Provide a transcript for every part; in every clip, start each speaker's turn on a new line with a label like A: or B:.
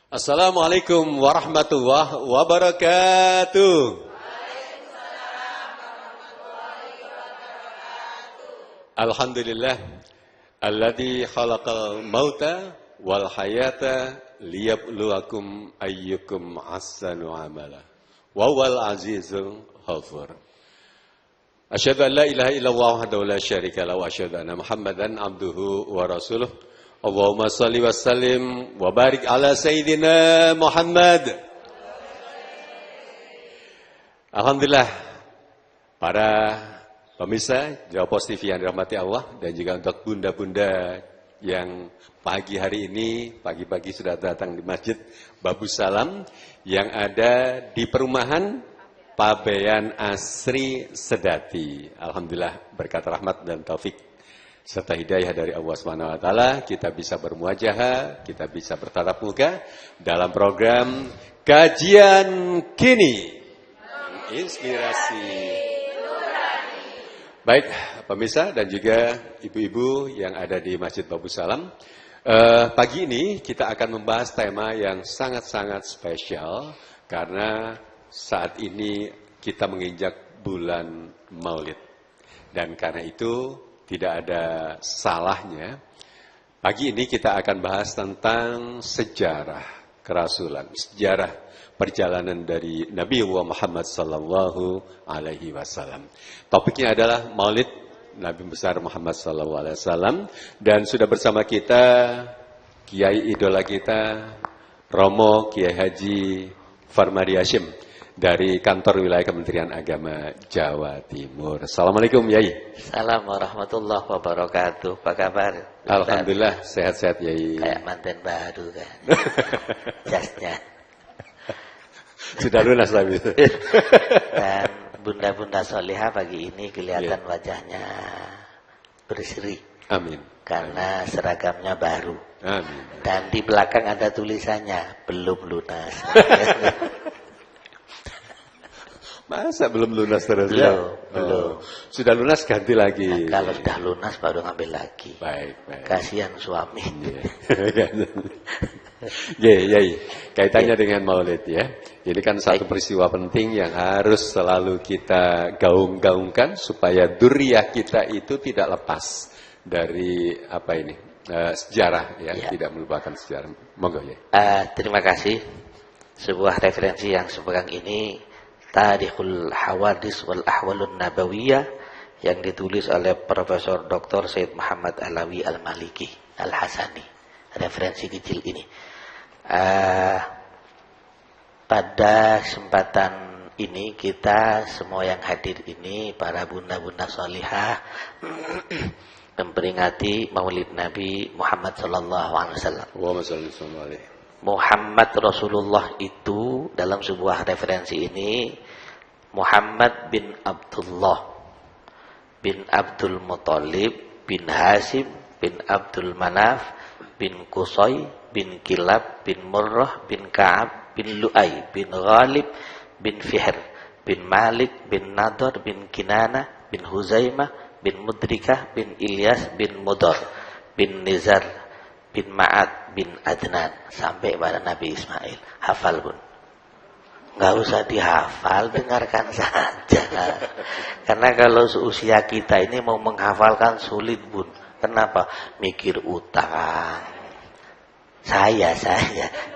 A: Assalamualaikum warahmatullahi wabarakatuh. Alhamdulillah alladzi khalaqal mauta wal hayata liyabluwakum ayyukum ahsanu amala wa huwal azizul ghafur. Asyhadu an la ilaha illallah wahdahu la syarika lahu wa asyhadu anna Muhammadan abduhu wa rasuluh. Allahumma salli wa sallim wa barik ala Sayyidina Muhammad. Alhamdulillah, para pemirsa Jawa Pos TV yang dirahmati Allah, dan juga untuk bunda-bunda yang pagi hari ini, pagi-pagi sudah datang di Masjid Babu Salam yang ada di perumahan Pabean Asri Sedati. Alhamdulillah, berkat rahmat dan taufik serta hidayah dari Allah SWT, kita bisa bermuajahah, kita bisa bertatap muka dalam program Kajian Kini Inspirasi. Baik, pemirsa dan juga ibu-ibu yang ada di Masjid Babu Salam, pagi ini kita akan membahas tema yang sangat-sangat spesial karena saat ini kita menginjak bulan Maulid, dan karena itu tidak ada salahnya pagi ini kita akan bahas tentang sejarah kerasulan, sejarah perjalanan dari Nabi Muhammad sallallahu alaihi wasallam. Topiknya adalah Maulid Nabi besar Muhammad sallallahu alaihi wasallam, dan sudah bersama kita kiai idola kita Romo Kiai Haji Farmadi Hashim dari kantor wilayah Kementerian Agama Jawa Timur. Assalamualaikum Yai.
B: Assalamualaikum warahmatullahi wabarakatuh. Apa kabar?
A: Alhamdulillah sehat-sehat Yai.
B: Kayak manten baru kan. Jasnya.
A: Sudah lunas tapi.
B: Dan bunda-bunda solihah pagi ini kelihatan wajahnya berseri.
A: Amin.
B: Karena seragamnya baru.
A: Amin.
B: Dan di belakang ada tulisannya belum lunas.
A: Masa belum lunas terus?
B: Belum.
A: Sudah lunas ganti lagi.
B: Nah, kalau sudah lunas baru ngambil lagi.
A: Baik.
B: Kasihan suami.
A: Yai. Kaitannya dengan Maulid ya. Ini kan satu peristiwa penting yang harus selalu kita gaung-gaungkan supaya dzurriyyah kita itu tidak lepas dari sejarah ya, tidak melupakan sejarah. Monggo ya.
B: Terima kasih. Sebuah referensi yang sepekan ini, Tarikhul Hawadis wal Ahwalun Nabawiyah, yang ditulis oleh Profesor Dr. Said Muhammad Alawi Al-Maliki Al-Hasani. Referensi kecil ini. Pada kesempatan ini kita semua yang hadir ini, para bunda-bunda salihah, memperingati Maulid Nabi Muhammad sallallahu alaihi wasallam. Muhammad Rasulullah itu dalam sebuah referensi ini Muhammad bin Abdullah bin Abdul Muttalib bin Hashim bin Abdul Manaf bin Qusay bin Kilab bin Murrah bin Ka'ab bin Lu'ay bin Ghalib bin Fihr bin Malik bin Nadar bin Kinana bin Huzaimah bin Mudrikah bin Ilyas bin Mudar bin Nizar bin Ma'ad bin Adnan sampai pada Nabi Ismail. Hafal Bun? Nggak usah dihafal, dengarkan saja. Karena kalau seusia kita ini mau menghafalkan sulit Bun. Kenapa? Mikir utang. Saya.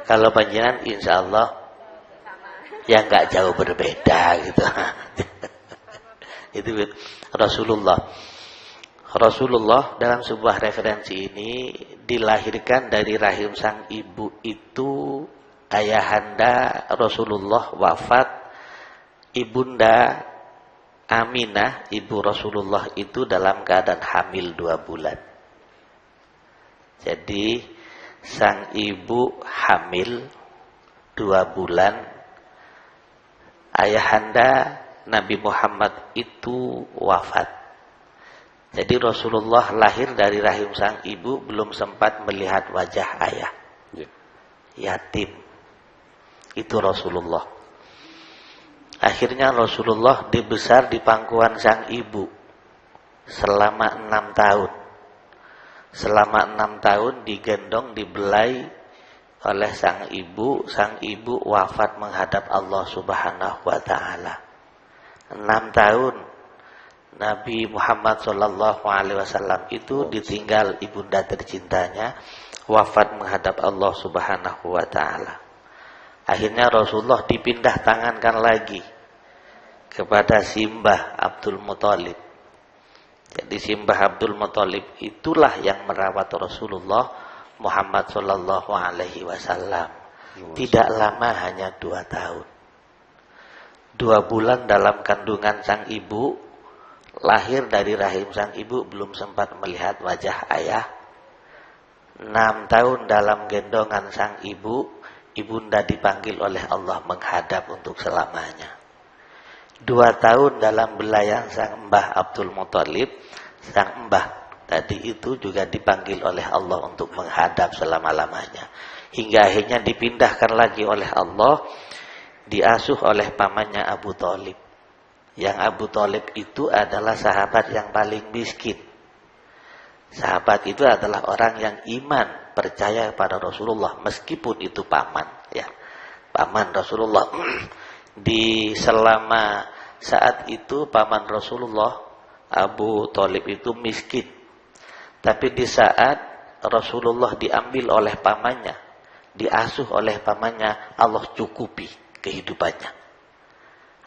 B: Kalau panjenengan insya Allah ya nggak jauh berbeda gitu. Itu Rasulullah dalam sebuah referensi ini dilahirkan dari rahim sang ibu itu, ayahanda Rasulullah wafat, ibunda Aminah ibu Rasulullah itu dalam keadaan hamil 2 bulan. Jadi sang ibu hamil 2 bulan, ayahanda Nabi Muhammad itu wafat. Jadi Rasulullah lahir dari rahim sang ibu belum sempat melihat wajah ayah. Yatim. Itu Rasulullah. Akhirnya Rasulullah dibesar di pangkuan sang ibu selama 6 tahun. Selama 6 tahun digendong, dibelai oleh sang ibu wafat menghadap Allah Subhanahu wa taala. 6 tahun Nabi Muhammad sallallahu alaihi wasallam itu ditinggal ibunda tercintanya wafat menghadap Allah Subhanahu wa taala. Akhirnya Rasulullah dipindah tangankan lagi kepada Simbah Abdul Muthalib. Jadi Simbah Abdul Muthalib itulah yang merawat Rasulullah Muhammad sallallahu alaihi wasallam. Tidak lama, hanya 2 tahun. 2 bulan dalam kandungan sang ibu, lahir dari rahim sang ibu belum sempat melihat wajah ayah. 6 tahun dalam gendongan sang ibu, ibunda dipanggil oleh Allah menghadap untuk selamanya. 2 tahun dalam belayan sang Mbah Abdul Muthalib, sang Mbah tadi itu juga dipanggil oleh Allah untuk menghadap selama-lamanya. Hingga akhirnya dipindahkan lagi oleh Allah, diasuh oleh pamannya Abu Thalib. Yang Abu Thalib itu adalah sahabat yang paling miskin. Sahabat itu adalah orang yang iman, percaya pada Rasulullah, meskipun itu paman, ya. Paman Rasulullah. Di selama saat itu paman Rasulullah Abu Thalib itu miskin. Tapi di saat Rasulullah diambil oleh pamannya, diasuh oleh pamannya, Allah cukupi kehidupannya.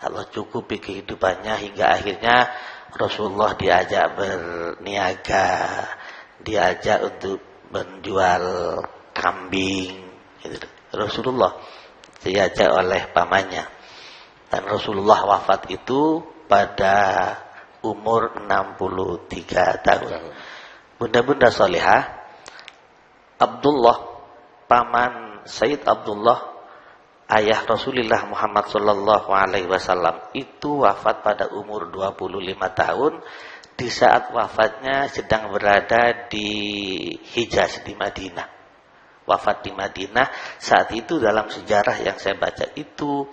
B: Allah cukupi kehidupannya hingga akhirnya Rasulullah diajak berniaga, diajak untuk menjual kambing. Rasulullah diajak oleh pamannya. Dan Rasulullah wafat itu pada umur 63 tahun. Bunda-bunda solihah, Abdullah, paman Sayyid Abdullah, ayah Rasulullah Muhammad sallallahu alaihi wasallam itu wafat pada umur 25 tahun. Di saat wafatnya sedang berada di Hijaz, di Madinah. Wafat di Madinah. Saat itu dalam sejarah yang saya baca itu,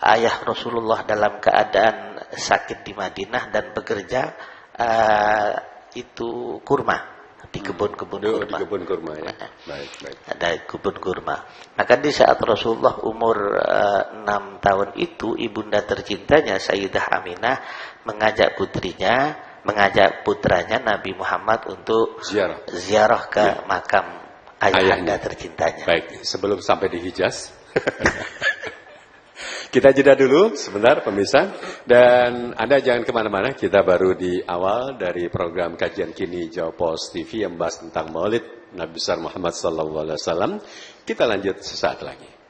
B: ayah Rasulullah dalam keadaan sakit di Madinah dan bekerja itu kurma, di kebun-kebun kurma.
A: Di kebun kurma, ya. Baik.
B: Ada kebun kurma. Maka di saat Rasulullah umur 6 tahun itu, ibunda tercintanya Sayyidah Aminah mengajak putranya Nabi Muhammad untuk ziarah ke makam ayahanda tercintanya.
A: Baik, sebelum sampai di Hijaz, kita jeda dulu sebentar pemirsa, dan Anda jangan kemana-mana. Kita baru di awal dari program Kajian Kini Jawa Pos TV yang membahas tentang Maulid Nabi besar Muhammad SAW. Kita lanjut sesaat lagi.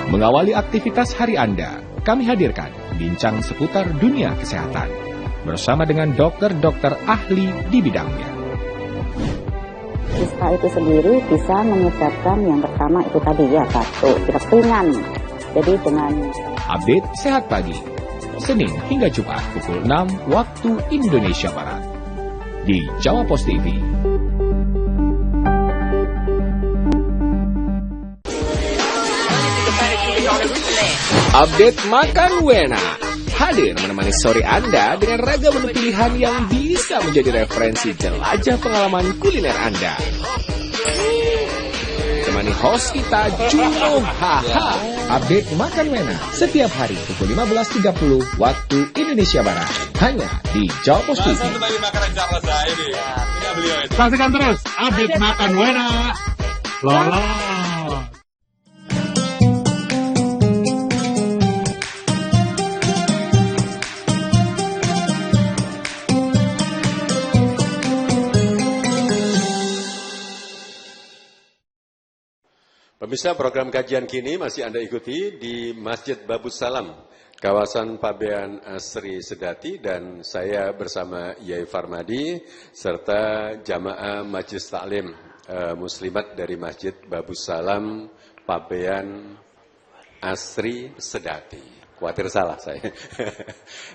C: Mengawali aktivitas hari Anda, kami hadirkan bincang seputar dunia kesehatan bersama dengan dokter-dokter ahli di bidangnya.
D: Ispa itu sendiri bisa menyebabkan yang pertama itu tadi ya, batuk, pilek ringan. Jadi dengan
C: update sehat pagi, Senin hingga Jumat pukul 6 waktu Indonesia Barat di Jawa Pos TV. Update Makan Wena hadir menemani sore Anda dengan ragam menu pilihan yang bisa menjadi referensi jelajah pengalaman kuliner Anda. Temani host kita Juno Haha. Update Makan Wena setiap hari pukul 15.30 waktu Indonesia Barat hanya di Jawa Pos TV.
E: Saksikan terus Update Makan Wena. Lola.
A: Pemirsa, program kajian kini masih Anda ikuti di Masjid Babus Salam, kawasan Pabean Asri Sedati, dan saya bersama Yai Farmadi serta jamaah Majelis Taklim Muslimat dari Masjid Babus Salam Pabean Asri Sedati. Khawatir salah saya.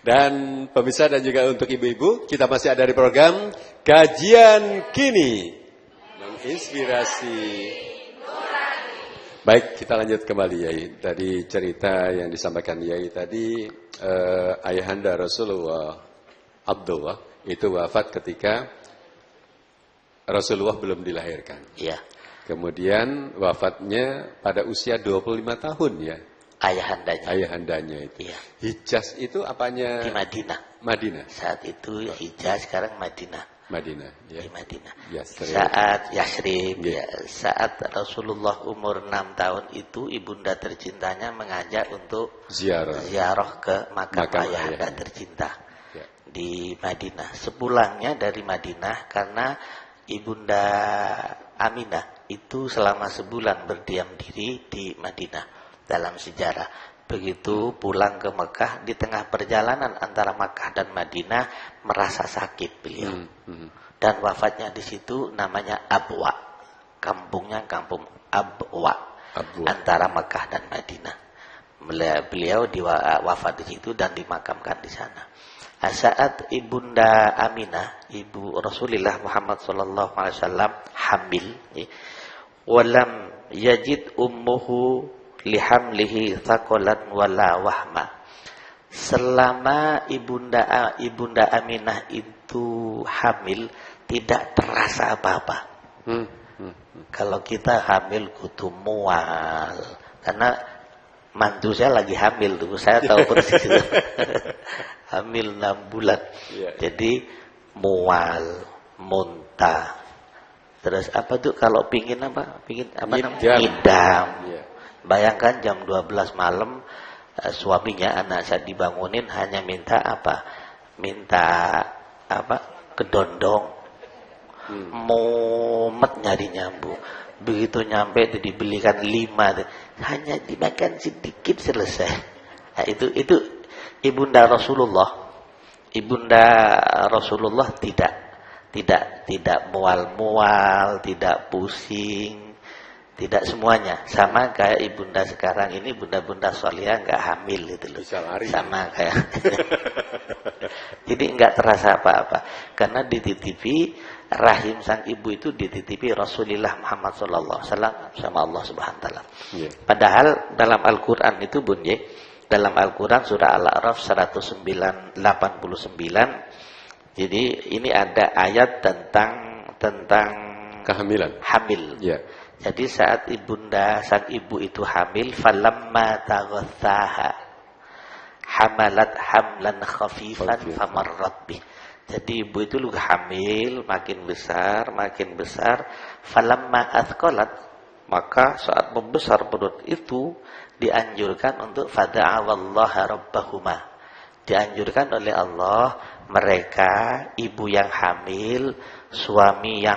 A: Dan pemirsa dan juga untuk ibu-ibu, kita masih ada di program Kajian Kini, menginspirasi Baik, kita lanjut kembali Yai. Tadi cerita yang disampaikan Yai tadi, ayahanda Rasulullah Abdullah itu wafat ketika Rasulullah belum dilahirkan.
B: Iya.
A: Kemudian wafatnya pada usia 25 tahun ya.
B: Ayahandanya.
A: Ayahandanya itu.
B: Iya.
A: Hijaz itu apanya?
B: Di Madinah.
A: Madinah.
B: Saat itu Hijaz, sekarang Madinah.
A: Madinah. Ya.
B: Di Madinah.
A: Yasrib.
B: Saat Yasrib,
A: Ya.
B: ya, saat Rasulullah umur 6 tahun itu, ibunda tercintanya mengajak untuk ziarah ke makam ayahanda tercinta
A: Ya.
B: di Madinah. Sepulangnya dari Madinah, karena ibunda Aminah itu selama sebulan berdiam diri di Madinah dalam sejarah. Begitu pulang ke Mekah, di tengah perjalanan antara Mekah dan Madinah merasa sakit beliau. Dan wafatnya di situ, namanya Abwa. Kampungnya kampung Abwa. Antara Mekah dan Madinah. Beliau wafat di situ dan dimakamkan di sana. Saat ibunda Aminah, ibu Rasulullah Muhammad SAW hamil, walam yajid ummuhu lihamlihi thaqalan wala wahma. Selama ibunda Aminah itu hamil, tidak terasa apa-apa. Kalau kita hamil kudu mual, karena mantu saya lagi hamil tuh, saya tahu persis itu. Hamil 6 bulan. Jadi mual, muntah. Terus apa tuh kalau pingin apa? Pingin apa namanya? Ngidam. Bayangkan jam 12 malam suaminya, anak saya dibangunin hanya minta apa? Minta apa? Kedondong. Mumet nyari nyambu. Begitu nyampe itu dibelikan 5, hanya dimakan sedikit selesai. Nah, itu ibunda Rasulullah tidak mual-mual, tidak pusing, tidak semuanya. Sama kayak ibunda sekarang ini, bunda-bunda solihah nggak hamil gitu loh. Sama kayak. Jadi nggak terasa apa-apa, karena dititipi rahim sang ibu itu, dititipi Rasulullah Muhammad SAW sama Allah Subhanahu Wa Taala. Padahal dalam Al-Quran itu bunyi, dalam Al-Quran surah Al-A'raf 189, jadi ini ada ayat tentang kehamilan, hamil. Jadi saat sang ibu itu hamil, falamma taghassaha hamalat hamlan khafifan famarrat bih. Jadi ibu itu lu hamil, makin besar, falamma athqalat, maka saat membesar perut itu dianjurkan untuk fada'awallaha rabbahuma. Dianjurkan oleh Allah, mereka, ibu yang hamil, suaminya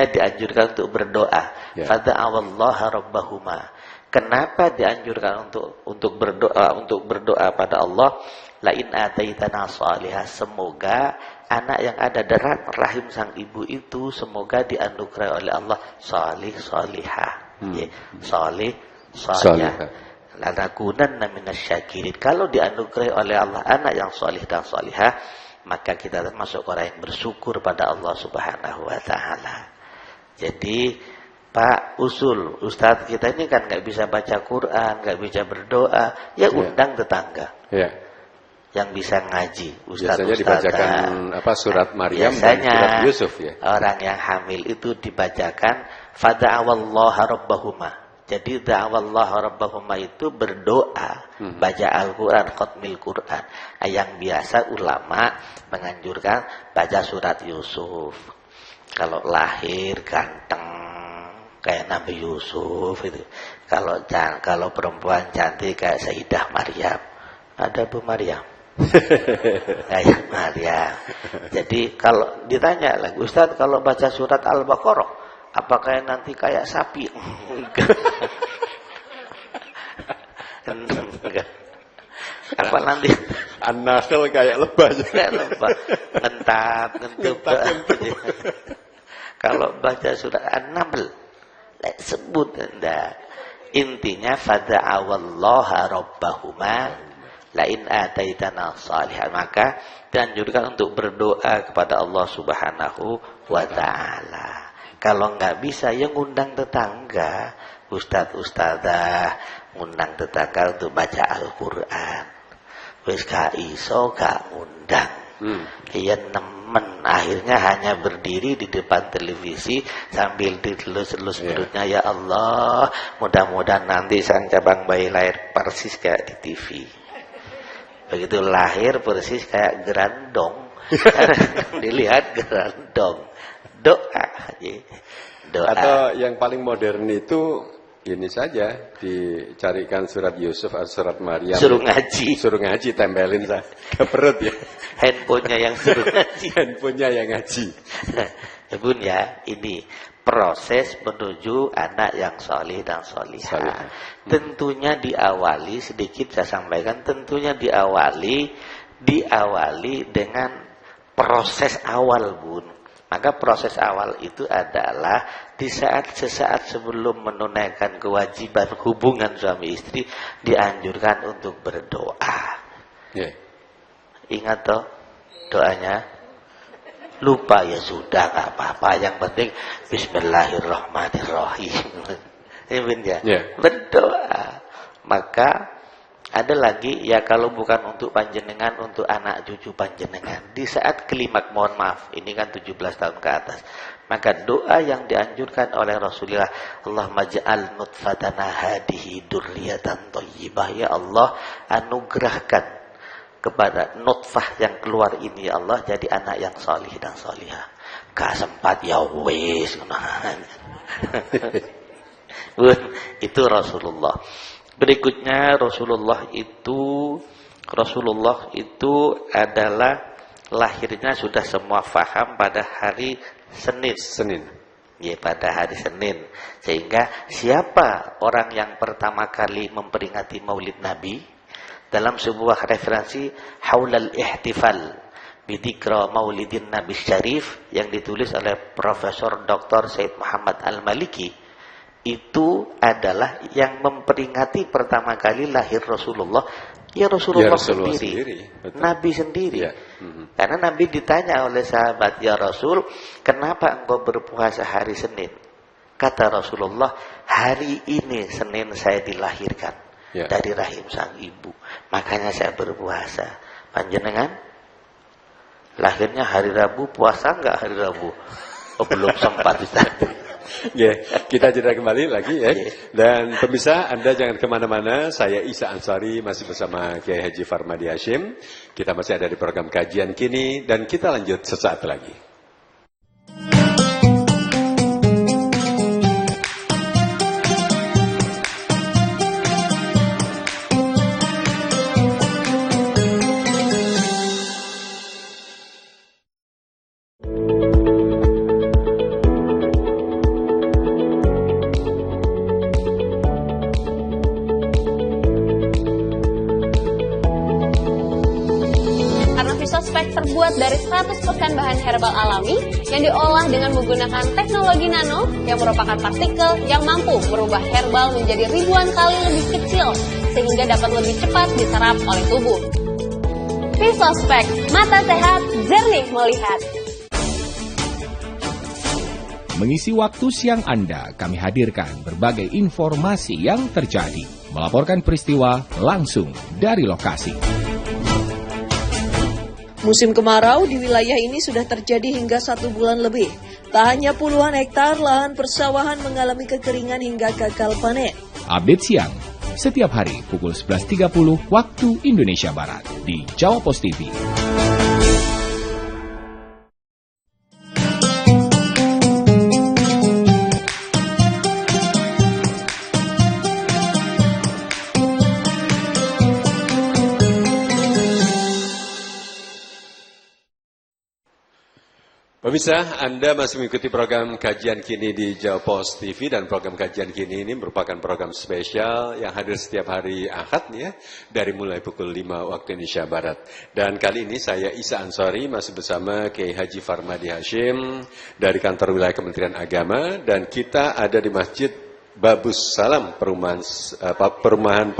B: dianjurkan untuk berdoa. Fada'awallaha rabbahuma. Kenapa dianjurkan untuk berdoa pada Allah? Lain ataitana salihah, semoga anak yang ada dalam rahim sang ibu itu semoga dianugerahi oleh Allah salih salihah. Salih salihah. Lanakunanna minasyakirin. Kalau dianugerahi oleh Allah anak yang salih dan salihah, maka kita termasuk orang yang bersyukur pada Allah Subhanahu wa taala. Jadi Pak Ustadz kita ini kan nggak bisa baca Quran, nggak bisa berdoa, ya undang tetangga. Yang bisa ngaji, Biasanya
A: dibacakan surat Maryam dan surat Yusuf ya.
B: Orang yang hamil itu dibacakan fada'awallaha rabbahuma. Jadi da'awallaha rabbahuma itu berdoa, baca Al-Quran, khatmil Quran. Yang biasa ulama menganjurkan baca surat Yusuf. Kalau lahir ganteng kayak Nabi Yusuf itu. Kalau perempuan cantik kayak Sayyidah Maryam. Ada Bu Maryam. Kayak Maryam. Jadi kalau ditanya lagi, Ustaz kalau baca surat Al-Baqarah, apakah nanti kayak sapi? Enggak. Apa nanti?
A: An-Nahl kayak lebah.
B: Kayak lebah. Ngentat, ngentut. Kalau baca surat An-Naml, sebut enggak. Intinya fada'awallaha rabbahuma, lain ataitana salihan, maka dianjurkan untuk berdoa kepada Allah Subhanahu wa taala. Kalau nggak bisa ya ngundang tetangga, ustadz-ustadzah, ngundang tetangga untuk baca Al-Qur'an. Wis gak iso gak ngundang. Ya nemen, akhirnya hanya berdiri di depan televisi sambil dilus-lus perutnya, ya Allah, mudah-mudahan nanti sang cabang bayi lahir persis kayak di TV. Begitu lahir persis kayak gerandong. Dilihat gerandong. Doa.
A: Atau yang paling modern itu ini saja, dicarikan surat Yusuf atau surat Maryam.
B: Suruh ngaji.
A: Suruh ngaji, tempelin ke perut ya.
B: Handphonenya yang suruh ngaji.
A: Handphonenya yang ngaji.
B: Ya Bun ya, ini proses menuju anak yang solih dan solihah. Tentunya diawali, sedikit saya sampaikan, tentunya diawali dengan proses awal Bun. Maka proses awal itu adalah di sesaat sebelum menunaikan kewajiban hubungan suami istri, dianjurkan untuk berdoa. Ingat toh doanya. Lupa ya sudah, nggak apa-apa. Yang penting Bismillahirrahmanirrahim. Berdoa. Maka ada lagi ya, kalau bukan untuk panjenengan, untuk anak cucu panjenengan. Di saat kelimak, mohon maaf, ini kan 17 tahun ke atas. Maka doa yang dianjurkan oleh Rasulullah, Allahumma ja'al nutfatana hadihi durriyatan thayyibah. Ya Allah, anugerahkan kepada nutfah yang keluar ini, ya Allah, jadi anak yang salih dan salihah. Gak sempat ya wis. Itu Rasulullah. Berikutnya Rasulullah itu adalah lahirnya sudah semua faham pada hari Senin. Ya, pada hari Senin. Sehingga siapa orang yang pertama kali memperingati Maulid Nabi? Dalam sebuah referensi Haulal Ihtifal Bidikra Maulidin Nabi Syarif yang ditulis oleh Profesor Dr. Said Muhammad Al-Maliki, itu adalah yang memperingati pertama kali lahir Rasulullah. Ya Rasulullah sendiri. Nabi sendiri. Karena Nabi ditanya oleh sahabat, ya Rasul, kenapa engkau berpuasa hari Senin? Kata Rasulullah, hari ini Senin saya dilahirkan dari rahim sang ibu, makanya saya berpuasa. Panjenengan lahirnya hari Rabu, puasa enggak hari Rabu? Oh, belum sempat Ustaz.
A: Kita jeda kembali lagi ya. Dan pemirsa, Anda jangan kemana-mana. Saya Isa Ansari masih bersama Kiai Haji Farmadi Hashim. Kita masih ada di program Kajian Kini dan kita lanjut sesaat lagi.
F: Terbuat dari 100% bahan herbal alami yang diolah dengan menggunakan teknologi nano yang merupakan partikel yang mampu merubah herbal menjadi ribuan kali lebih kecil sehingga dapat lebih cepat diserap oleh tubuh. Visospek, mata sehat, jernih melihat.
C: Mengisi waktu siang Anda, kami hadirkan berbagai informasi yang terjadi. Melaporkan peristiwa langsung dari lokasi.
G: Musim kemarau di wilayah ini sudah terjadi hingga 1 bulan lebih. Tak hanya puluhan hektar lahan persawahan mengalami kekeringan hingga gagal panen.
C: Update siang, setiap hari pukul 11.30 waktu Indonesia Barat di Jawa Post TV.
A: Pemirsa, Anda masih mengikuti program Kajian Kini di Jawa Post TV, dan program Kajian Kini ini merupakan program spesial yang hadir setiap hari Ahad ya, dari mulai pukul 5 waktu Indonesia Barat. Dan kali ini saya Isa Ansari masih bersama Kiai Haji Farmadi Hashim dari kantor wilayah Kementerian Agama, dan kita ada di Masjid Babus Salam Perumahan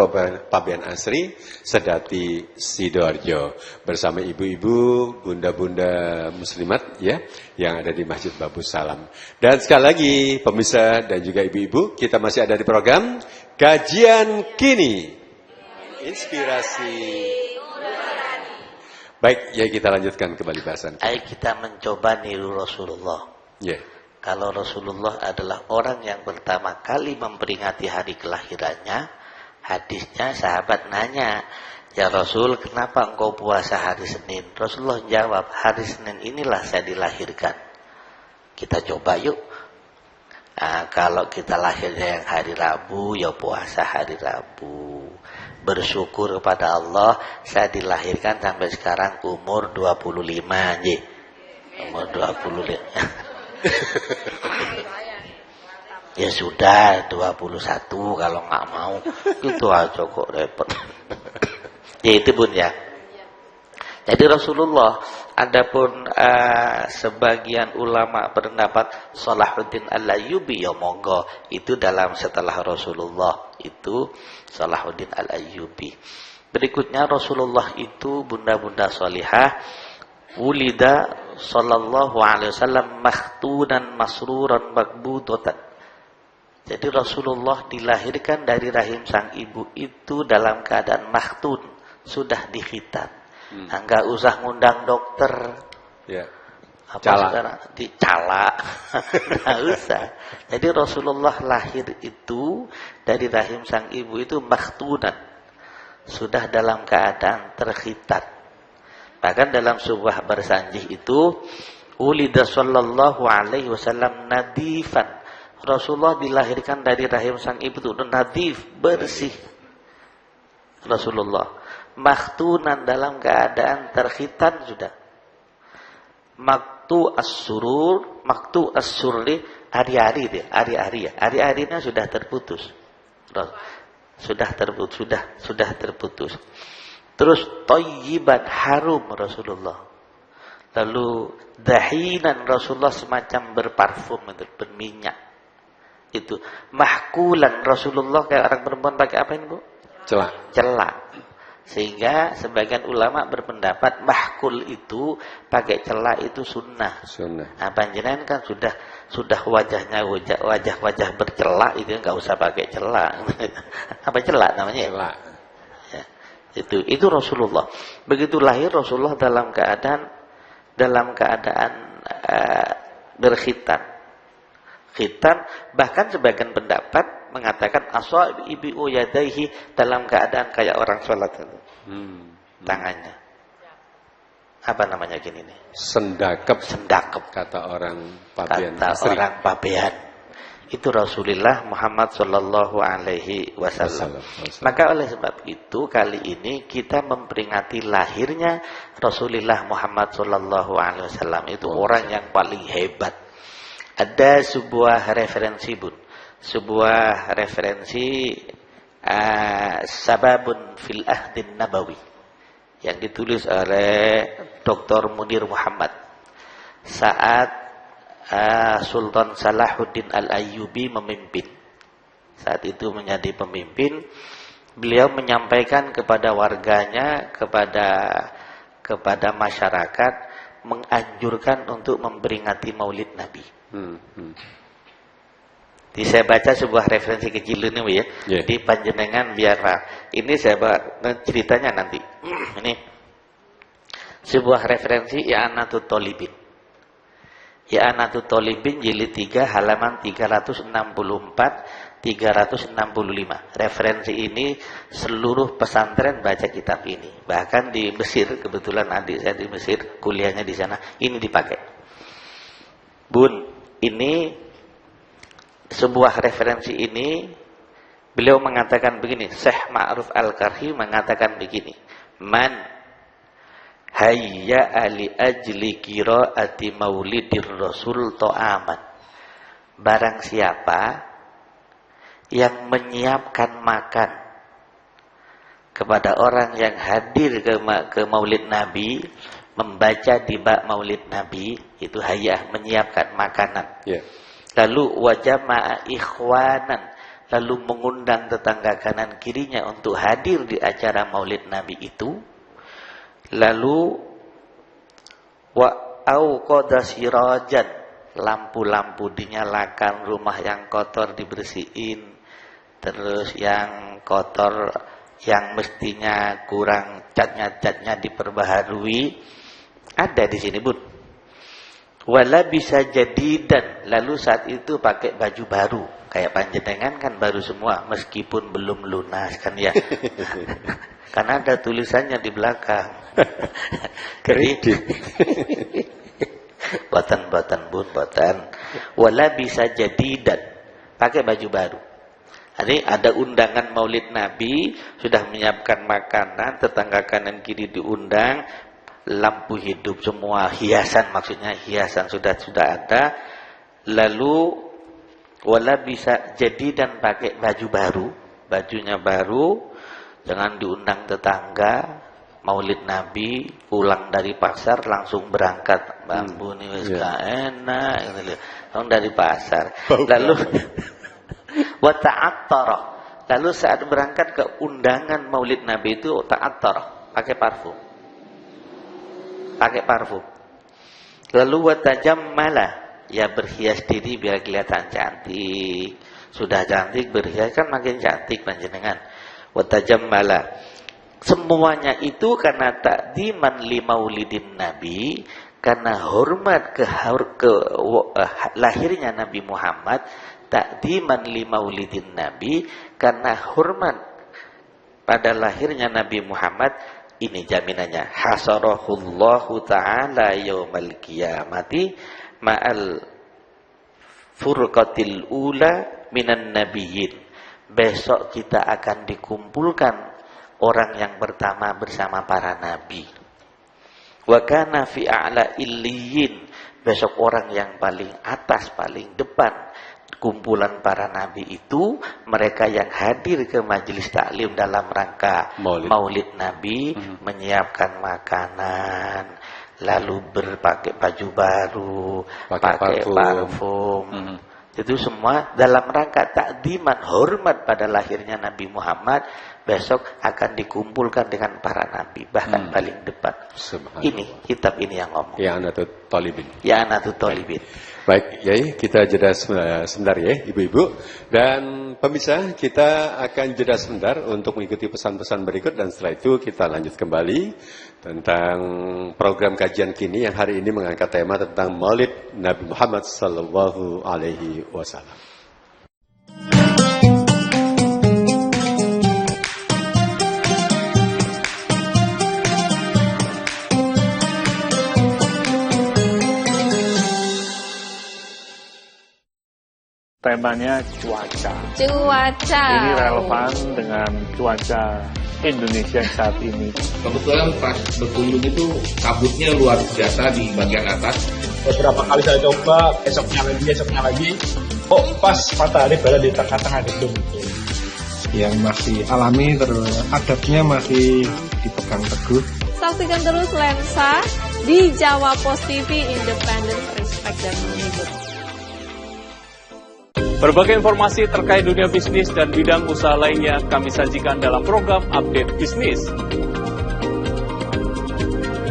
A: Pabean Asri Sedati Sidoarjo bersama ibu-ibu, bunda-bunda muslimat ya yang ada di Masjid Babus Salam. Dan sekali lagi pemirsa dan juga ibu-ibu, kita masih ada di program Kajian Kini Inspirasi. Baik, ya kita lanjutkan kembali bahasan.
B: Ayo kita mencoba niru Rasulullah.
A: Ya.
B: Kalau Rasulullah adalah orang yang pertama kali memperingati hari kelahirannya, hadisnya sahabat nanya, "Ya Rasul, kenapa engkau puasa hari Senin?" Rasulullah jawab, "Hari Senin inilah saya dilahirkan." Kita coba yuk. Nah, kalau kita lahirnya yang hari Rabu, ya puasa hari Rabu. Bersyukur kepada Allah, saya dilahirkan sampai sekarang umur 25, nggih. Umur 25. Ya sudah 21 kalau nggak mau itu aja kok repot. Ya itu Bun ya. Jadi Rasulullah, adapun sebagian ulama berpendapat Salahuddin Al-Ayyubi, ya monggo itu dalam setelah Rasulullah itu Salahuddin Al-Ayyubi. Berikutnya Rasulullah itu bunda-bunda salihah wulida sallallahu alaihi wasallam makhtunan masruran makbudatan. Jadi Rasulullah dilahirkan dari rahim sang ibu itu dalam keadaan makhtun, sudah dikhitan. Enggak usah ngundang dokter.
A: Ya.
B: Apa
A: Cala.
B: sekarang dicala. Enggak usah. Jadi Rasulullah lahir itu dari rahim sang ibu itu makhtunan, sudah dalam keadaan terkhitan. Bahkan dalam sebuah bersanjih itu ulida sallallahu alaihi wasallam nadifan. Rasulullah dilahirkan dari rahim sang ibu itu nadif, bersih. Rasulullah makhtunan dalam keadaan terkhitan sudah. Maktu as-surur, maktu as-surri, hari-hari dia, hari-hari ya. Hari-harinya sudah terputus. Sudah terputus. Terus thayyiban, harum Rasulullah. Lalu dahinan, Rasulullah semacam berparfum, berminyak. Itu mahkulan, Rasulullah kayak orang perempuan pakai apa ini Bu? Celak. Sehingga sebagian ulama berpendapat mahkul itu pakai celak itu sunnah. Nah, panjenengan kan sudah wajahnya wajah bercelak itu enggak usah pakai celak. Apa celak namanya ya? Celak. Itu Rasulullah. Begitu lahir Rasulullah dalam keadaan berkhitan. Bahkan sebagian pendapat mengatakan asabi yadaihi, dalam keadaan kayak orang sholat tangannya. Apa namanya gini nih?
A: Sendakep kata orang
B: Pabean. Itu Rasulullah Muhammad sallallahu alaihi wasallam. Maka oleh sebab itu kali ini kita memperingati lahirnya Rasulullah Muhammad sallallahu alaihi wasallam. Itu orang yang paling hebat. Ada sebuah referensi Bun. Sebuah referensi Sababun fil Ahdin Nabawi yang ditulis oleh Dr. Munir Muhammad saat Sultan Salahuddin Al-Ayyubi memimpin. Saat itu menjadi pemimpin, beliau menyampaikan kepada warganya, kepada masyarakat, menganjurkan untuk memperingati Maulid Nabi. Jadi saya baca sebuah referensi kecil ini ya, di panjenengan biar ini saya ceritanya nanti. Ini sebuah referensi I'anatul Thalibin. I'anatul Thalibin jilid 3 halaman 364 365. Referensi ini seluruh pesantren baca kitab ini. Bahkan di Mesir, kebetulan adik saya di Mesir, kuliahnya di sana, ini dipakai. Bun, ini sebuah referensi ini beliau mengatakan begini, Syekh Ma'ruf Al-Karhi mengatakan begini, man hayya ali ajli qiraati maulidir rasul ta'aman, barang siapa yang menyiapkan makan kepada orang yang hadir ke maulid Nabi, membaca di bab maulid Nabi, itu hayya, menyiapkan makanan. Lalu wajama'a ikhwanan, lalu mengundang tetangga kanan kirinya untuk hadir di acara Maulid Nabi itu, lalu wa auqada sirajan, lampu-lampu dinyalakan, rumah yang kotor dibersihin, terus yang kotor yang mestinya kurang catnya diperbaharui, ada di sini, Bun. Wala bisa jadi, dan lalu saat itu pakai baju baru, kayak panjenengan kan baru semua meskipun belum lunas kan ya. Karena ada tulisannya di belakang. Kredit. Boten Bun, boten. Wala bisa jadi, dan pakai baju baru. Jadi ada undangan Maulid Nabi, sudah menyiapkan makanan, tetangga kanan kiri diundang, lampu hidup semua, hiasan, maksudnya hiasan sudah ada, lalu wala bisa jadi, dan pakai baju baru, bajunya baru, jangan diundang tetangga, Maulid Nabi, pulang dari pasar langsung berangkat, bambu nih wis enak, langsung dari pasar, lalu wa ta'attara, lalu saat berangkat ke undangan Maulid Nabi itu ta'attara, pakai parfum. Lalu watajammala, ya berhias diri biar kelihatan cantik. Sudah cantik berhias kan makin cantik panjenengan. Watajammala, semuanya itu karena takdiman li maulidin Nabi, karena hormat ke lahirnya Nabi Muhammad. Takdiman li maulidin Nabi, karena hormat pada lahirnya Nabi Muhammad. Ini jaminannya, hasarahullahu ta'ala yaumal qiyamati ma'al furqatil ula minan nabiyyin. Besok kita akan dikumpulkan orang yang pertama bersama para nabi. Wa kana fi a'la illiyin, besok orang yang paling atas, paling depan kumpulan para nabi itu, mereka yang hadir ke majelis taklim dalam rangka Maulid Nabi, menyiapkan makanan, lalu berpakai baju baru, pakai parfum. Itu semua dalam rangka takdiman, hormat pada lahirnya Nabi Muhammad. Besok akan dikumpulkan dengan para nabi, bahkan paling depan. Ini kitab ini yang ngomong.
A: Ya Anatut Thalibin.
B: Ya Anatut Thalibin.
A: Baik, Yai, kita jeda sebentar ya, Ibu-ibu. Dan pemirsa, kita akan jeda sebentar untuk mengikuti pesan-pesan berikut, dan setelah itu kita lanjut kembali tentang program kajian kini yang hari ini mengangkat tema tentang Maulid Nabi Muhammad sallallahu alaihi wasallam.
E: Temanya cuaca.
F: Cuaca.
E: Ini relevan dengan cuaca Indonesia saat ini.
H: Kebetulan pas berkunjung itu kabutnya luar biasa di bagian atas.
I: Beberapa kali saya coba, esoknya lagi, kok pas matahari berada di tengah-tengah gedung.
J: Yang masih alami, adabnya masih dipegang teguh.
F: Saksikan terus Lensa di Jawa Pos TV, independen, respect, dan menghibur.
K: Berbagai informasi terkait dunia bisnis dan bidang usaha lainnya kami sajikan dalam program Update Bisnis.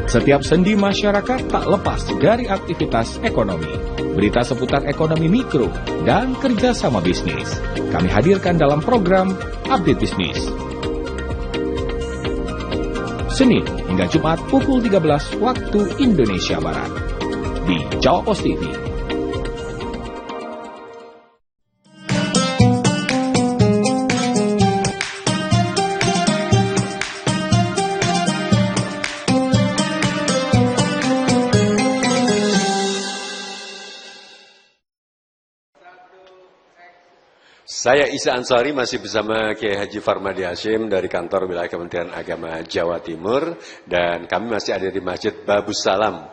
C: Setiap sendi masyarakat tak lepas dari aktivitas ekonomi. Berita seputar ekonomi mikro dan kerjasama bisnis kami hadirkan dalam program Update Bisnis. Senin hingga Jumat pukul 13 waktu Indonesia Barat di Jawa Pos TV.
A: Saya Isa Ansari masih bersama Kiai Haji Farmadi Hashim dari kantor wilayah Kementerian Agama Jawa Timur, dan kami masih ada di Masjid Babus Salam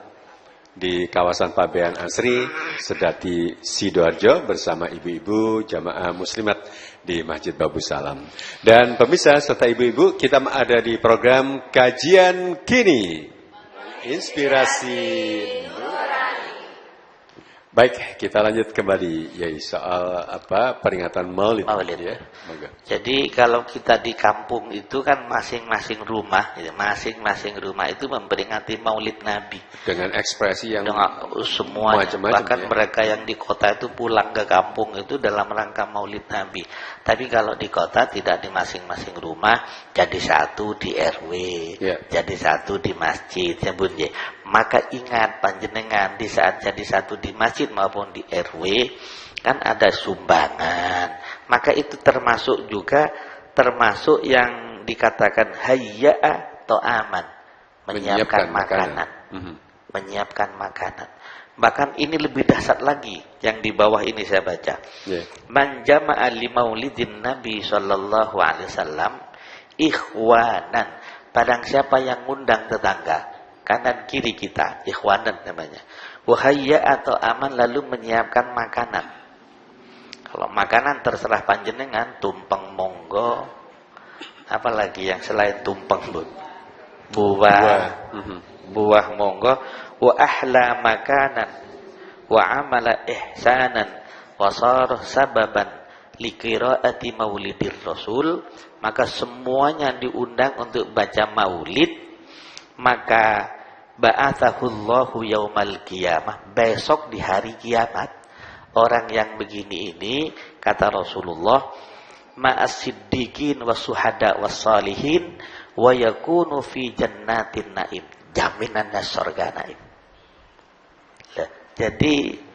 A: di kawasan Pabean Asri, Sedati Sidoarjo bersama ibu-ibu jamaah muslimat di Masjid Babus Salam. Dan pemirsa serta ibu-ibu, kita ada di program Kajian Kini. Inspirasi. Baik, kita lanjut kembali ya soal peringatan Maulid.
B: Maulid.
A: Ya. Moga.
B: Jadi kalau kita di kampung itu kan masing-masing rumah itu memperingati Maulid Nabi
A: Dengan ekspresi yang
B: semuanya.
A: macam-macam,
B: Bahkan
A: ya.
B: mereka yang di kota itu pulang ke kampung itu dalam rangka Maulid Nabi. Tapi kalau di kota tidak di masing-masing rumah, jadi satu di RW, jadi satu di masjid, ya Bun. Maka ingat panjenengan di saat jadi satu di masjid maupun di RW kan ada sumbangan. Maka itu termasuk yang dikatakan hayya'a ta'aman, menyiapkan makanan. Menyiapkan makanan. Bahkan ini lebih dahsyat lagi yang di bawah ini saya baca. Man jama'a li maulidin Nabi sallallahu alaihi wasallam ikhwanan. Padang siapa yang ngundang tetangga kanan kiri kita, ikhwanan namanya. Wahayya atau aman lalu menyiapkan makanan. Kalau makanan terserah panjenengan, tumpeng monggo. Apalagi yang selain tumpeng, Bun? Buah monggo. Wa ahla makanan. Wa amala ihsanan. Wa sar sababan liqiraati maulidir Rasul. Maka semuanya diundang untuk baca maulid. Maka ba'athahullahu yaumal qiyamah, besok di hari kiamat orang yang begini ini kata Rasulullah ma'as siddiqin wasuhada wassalihin wa yakunu fi jannatin naim, jaminannya surga naim. Jadi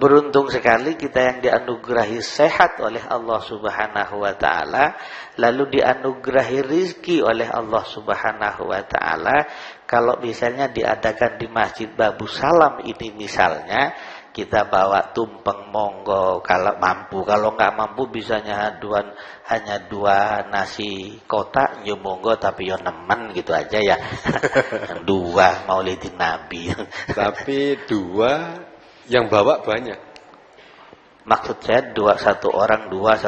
B: beruntung sekali kita yang dianugerahi sehat oleh Allah Subhanahu wa taala, lalu dianugerahi rizki oleh Allah Subhanahu wa taala. Kalau misalnya diadakan di Masjid Babu Salam ini misalnya, kita bawa tumpeng monggo kalau mampu, kalau nggak mampu bisanya hanya dua nasi kotak yo monggo, tapi yo nemen gitu aja ya. Dua Maulidin Nabi.
A: Tapi dua yang bawa banyak.
B: Maksud saya satu orang dua.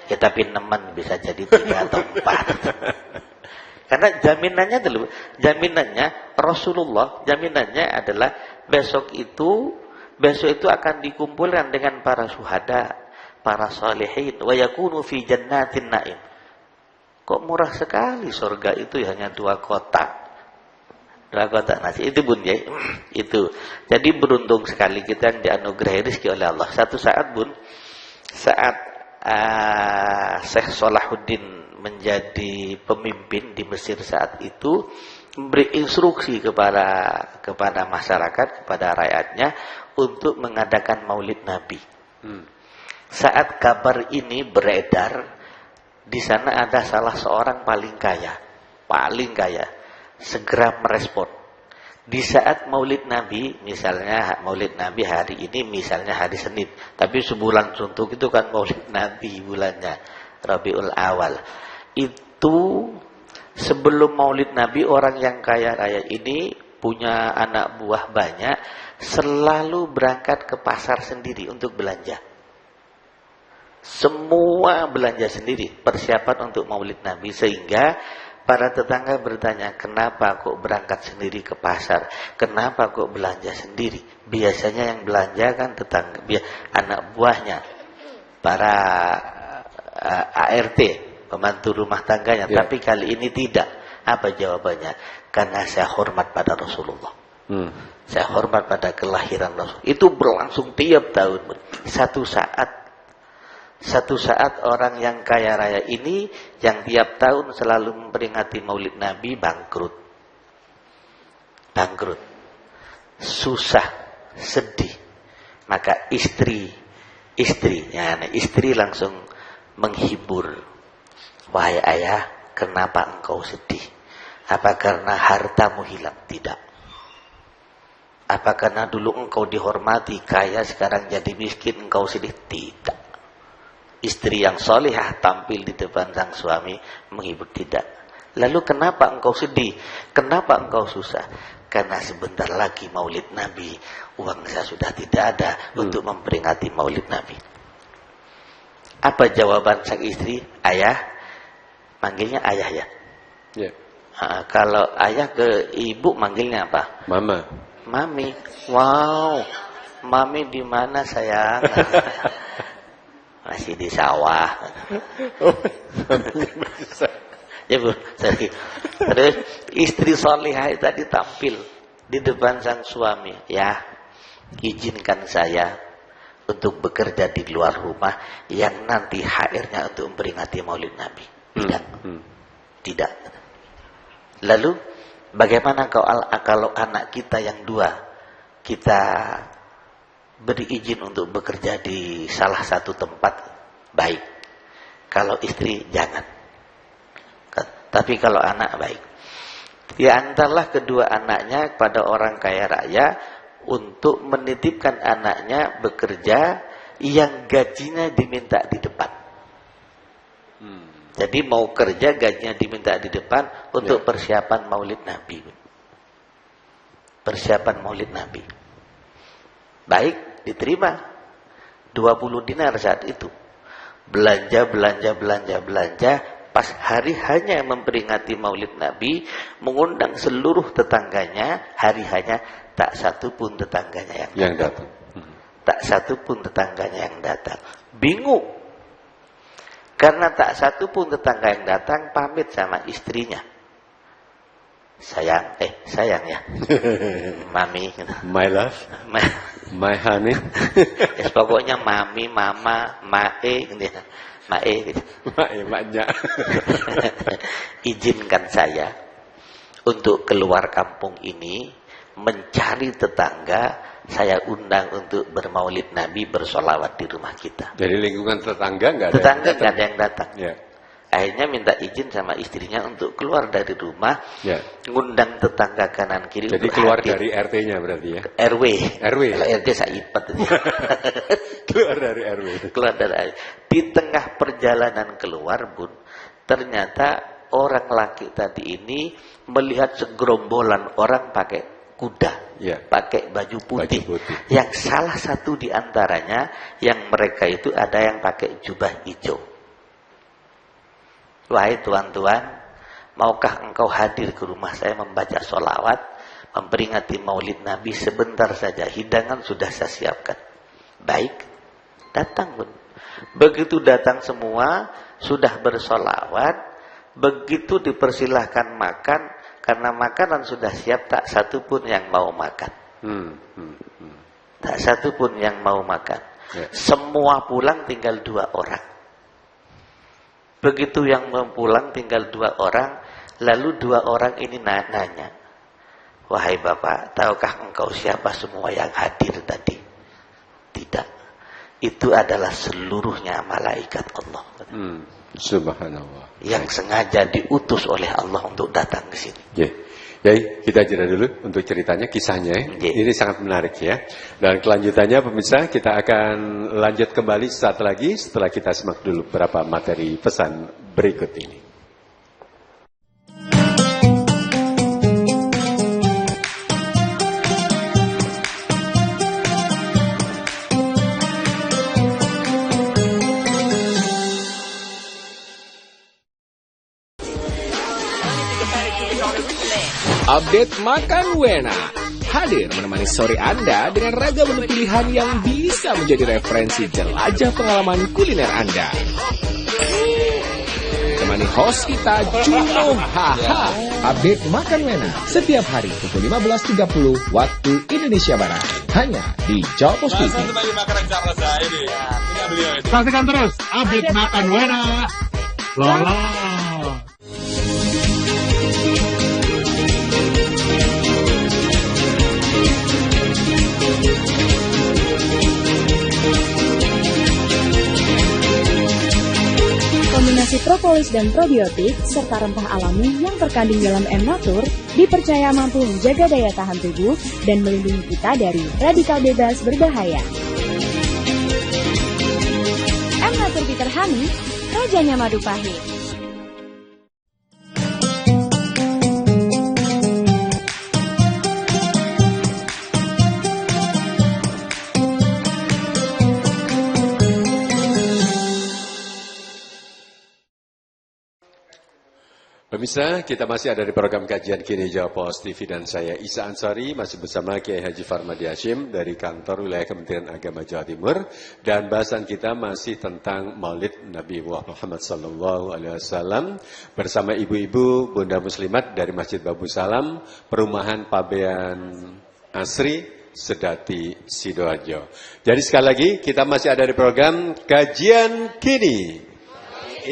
B: Ya tapi nemen bisa jadi 3 atau 4. Karena jaminannya Rasulullah, jaminannya adalah besok itu akan dikumpulkan dengan para syuhada, para salihin, wa yakunu fi jannatin naim. Kok murah sekali surga itu hanya 2 kotak. 2 kotak nasi. Itu Bun ya. Itu. Jadi beruntung sekali kita yang dianugerahi rezeki oleh Allah. Satu saat Bun, saat Syekh Salahuddin menjadi pemimpin di Mesir saat itu, memberi instruksi kepada masyarakat, kepada rakyatnya untuk mengadakan Maulid Nabi. Saat kabar ini beredar, di sana ada salah seorang paling kaya, segera merespon. Di saat Maulid Nabi, misalnya Maulid Nabi hari ini, misalnya hari Senin, tapi sebulan suntuk itu kan Maulid Nabi bulannya Rabiul Awal. Itu sebelum Maulid Nabi, orang yang kaya raya ini punya anak buah banyak, selalu berangkat ke pasar sendiri untuk belanja. Semua belanja sendiri, persiapan untuk Maulid Nabi, sehingga para tetangga bertanya, kenapa kok berangkat sendiri ke pasar? Kenapa kok belanja sendiri? Biasanya yang belanja kan tetangga, anak buahnya, para ART, pembantu rumah tangganya. Tapi kali ini tidak. Apa jawabannya? Karena saya hormat pada Rasulullah. Saya hormat pada kelahiran Rasul. Itu berlangsung tiap tahun. Satu saat orang yang kaya raya ini, yang tiap tahun selalu memperingati Maulid Nabi, bangkrut. Susah, sedih. Maka istri langsung menghibur. Wahai ayah, kenapa engkau sedih? Apa karena hartamu hilang? Tidak. Apa karena dulu engkau dihormati, kaya, sekarang jadi miskin, engkau sedih? Tidak. Istri yang solihah tampil di depan sang suami menghibur. Tidak. Lalu kenapa engkau sedih? Kenapa engkau susah? Karena sebentar lagi Maulid Nabi, uang saya sudah tidak ada untuk memperingati Maulid Nabi. Apa jawaban sang istri? Ayah, manggilnya ayah ya? Kalau ayah ke ibu manggilnya apa?
A: Mama.
B: Mami, wow, Mami di mana sayang? Masih di sawah. Ya Bu, terus istri solihah tadi tampil di depan sang suami, ya, izinkan saya untuk bekerja di luar rumah yang nanti HR-nya untuk memperingati Maulid Nabi. Tidak, tidak. Lalu bagaimana kalau anak kita yang dua kita beri izin untuk bekerja di salah satu tempat, baik. Kalau istri jangan. Tapi kalau anak baik. Ya antarlah kedua anaknya kepada orang kaya raya untuk menitipkan anaknya bekerja yang gajinya diminta di depan. Jadi mau kerja gajinya diminta di depan untuk persiapan Maulid Nabi. Persiapan Maulid Nabi. Baik, diterima. 20 dinar saat itu. Belanja. Pas hari hanya memperingati Maulid Nabi, mengundang seluruh tetangganya, hari hanya tak satu pun tetangganya yang datang. Tak satu pun tetangganya yang datang. Bingung. Karena tak satu pun tetangga yang datang pamit sama istrinya. Sayang ya. Mami.
A: My love. My honey.
B: Yes, pokoknya mami, mama, mae gitu ya. Mae gitu.
A: Maknya.
B: Izinkan saya untuk keluar kampung ini mencari tetangga, saya undang untuk bermaulid Nabi, bersolawat di rumah kita.
A: Dari lingkungan tetangga nggak ada?
B: Tetangga nggak ada yang datang.
A: Ya.
B: Akhirnya minta izin sama istrinya untuk keluar dari rumah, ngundang tetangga kanan kiri.
A: Jadi keluar hadir. Dari RT-nya berarti ya?
B: RW.
A: RW.
B: Kalau RT saya ipet.
A: Keluar dari RW.
B: Keluar dari RW. Di tengah perjalanan keluar Bun, ternyata orang laki tadi ini melihat segerombolan orang pakai kuda, pakai baju putih. Yang salah satu di antaranya yang mereka itu ada yang pakai jubah hijau. Wahai tuan-tuan, maukah engkau hadir ke rumah saya membaca sholawat, memperingati Maulid Nabi sebentar saja, hidangan sudah saya siapkan. Baik, datang Bun. Begitu datang semua, sudah bersolawat, begitu dipersilahkan makan, karena makanan sudah siap, tak satu pun yang mau makan. Tak satu pun yang mau makan. Semua pulang, tinggal 2 orang. Begitu yang mau pulang tinggal 2 orang, lalu 2 orang ini nanya, wahai Bapak, tahukah engkau siapa semua yang hadir tadi? Tidak. Itu adalah seluruhnya malaikat Allah.
A: Subhanallah.
B: Yang sengaja diutus oleh Allah untuk datang ke sini.
A: Jadi kita jeda dulu untuk ceritanya, kisahnya. Ini sangat menarik ya. Dan kelanjutannya pemirsa, kita akan lanjut kembali saat lagi setelah kita simak dulu beberapa materi pesan berikut ini.
C: Update Makan Wena hadir menemani sore Anda dengan ragam menu pilihan yang bisa menjadi referensi jelajah pengalaman kuliner Anda. Temani host kita Juno Haha. Update Makan Wena setiap hari pukul 15.30 waktu Indonesia Barat, hanya di Jopos TV.
L: Saksikan terus Update Makan Wena. Lola.
M: Kombinasi propolis dan probiotik serta rempah alami yang terkandung dalam M-Natur dipercaya mampu menjaga daya tahan tubuh dan melindungi kita dari radikal bebas berbahaya. M-Natur Bitter Honey, rajanya madu pahit.
A: Pemirsa, kita masih ada di program kajian Kini Jawab Pos TV dan saya Isa Ansari masih bersama Kiai Haji Farmadi Hashim dari kantor wilayah Kementerian Agama Jawa Timur, dan bahasan kita masih tentang Maulid Nabi Muhammad SAW bersama ibu-ibu Bunda Muslimat dari Masjid Babu Salam, Perumahan Pabean Asri, Sedati, Sidoarjo. Jadi sekali lagi kita masih ada di program kajian Kini,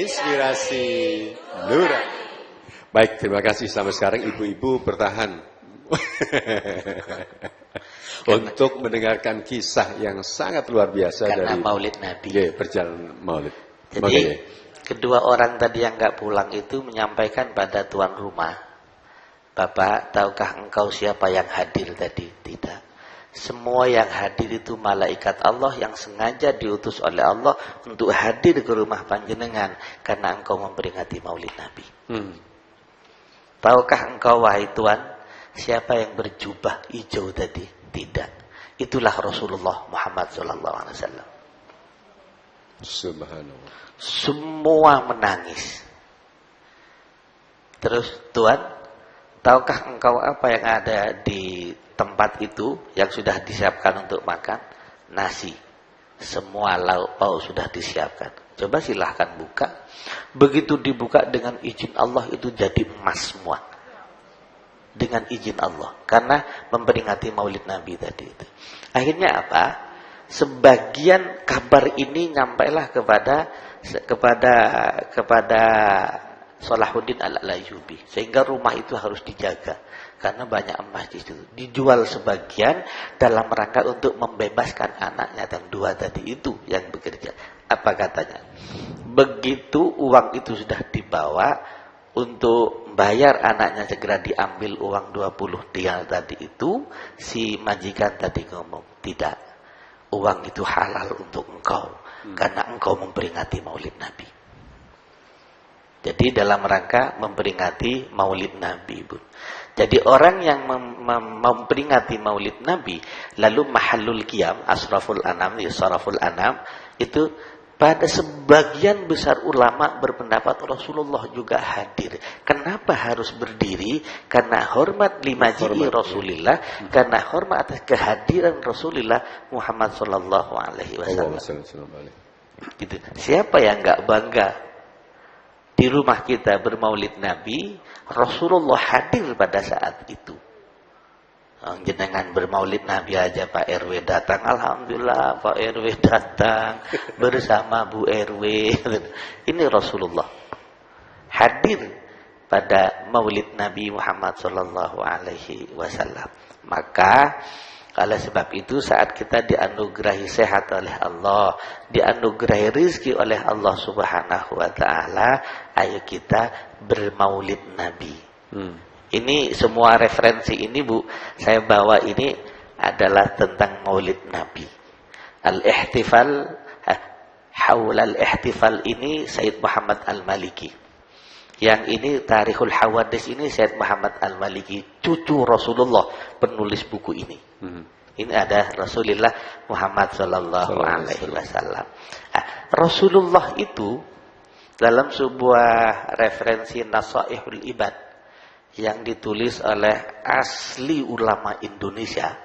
A: Inspirasi Nurani. Baik, terima kasih. Sampai sekarang ibu-ibu bertahan untuk mendengarkan kisah yang sangat luar biasa
B: karena
A: dari
B: Maulid Nabi.
A: Perjalanan Maulid.
B: Jadi kedua orang tadi yang nggak pulang itu menyampaikan pada tuan rumah, Bapak, tahukah engkau siapa yang hadir tadi? Tidak. Semua yang hadir itu malaikat Allah yang sengaja diutus oleh Allah untuk hadir ke rumah panjenengan karena engkau memperingati Maulid Nabi. Tahukah engkau, wahai Tuan, siapa yang berjubah hijau tadi? Tidak. Itulah Rasulullah Muhammad SAW.
A: Subhanallah.
B: Semua menangis. Terus, Tuan, tahukah engkau apa yang ada di tempat itu yang sudah disiapkan untuk makan? Nasi. Semua lauk pauk sudah disiapkan. Coba silahkan buka. Begitu dibuka dengan izin Allah itu jadi emas semua. Dengan izin Allah. Karena memperingati Maulid Nabi tadi itu. Akhirnya apa? Sebagian kabar ini nyampailah kepada Salahuddin Al-Ayyubi. Sehingga rumah itu harus dijaga. Karena banyak emas di situ. Dijual sebagian dalam rangka untuk membebaskan anaknya dan dua tadi itu yang bekerja. Apa katanya? Begitu uang itu sudah dibawa untuk bayar anaknya segera diambil uang 20 dinar tadi itu, si majikan tadi ngomong, tidak. Uang itu halal untuk engkau karena engkau memperingati Maulid Nabi. Jadi dalam rangka memperingati Maulid Nabi, Bu. Jadi orang yang memperingati Maulid Nabi, lalu mahallul qiyam, asraful anam, yusraful anam, itu pada sebagian besar ulama berpendapat Rasulullah juga hadir. Kenapa harus berdiri? Karena hormat limaji'i Rasulillah, karena hormat atas kehadiran Rasulullah Muhammad sallallahu alaihi wasallam. Gitu. Siapa yang enggak bangga di rumah kita bermaulid Nabi, Rasulullah hadir pada saat itu. Jenengan bermaulid Nabi aja Pak RW datang, alhamdulillah Pak RW datang bersama Bu RW. Ini Rasulullah hadir pada maulid Nabi Muhammad sallallahu alaihi wasallam. Maka oleh sebab itu saat kita dianugerahi sehat oleh Allah, dianugerahi rizki oleh Allah Subhanahu wa taala, ayo kita bermaulid Nabi. Ini semua referensi ini, Bu, saya bawa ini adalah tentang maulid Nabi. Al-ihtifal, haul al-ihtifal ini Sayyid Muhammad Al-Maliki. Yang ini Tarikhul Hawadis ini Sayyid Muhammad Al-Maliki, cucu Rasulullah, penulis buku ini. Ini ada Rasulullah Muhammad sallallahu alaihi wasallam. Rasulullah itu dalam sebuah referensi Nasaihul Ibad yang ditulis oleh asli ulama Indonesia,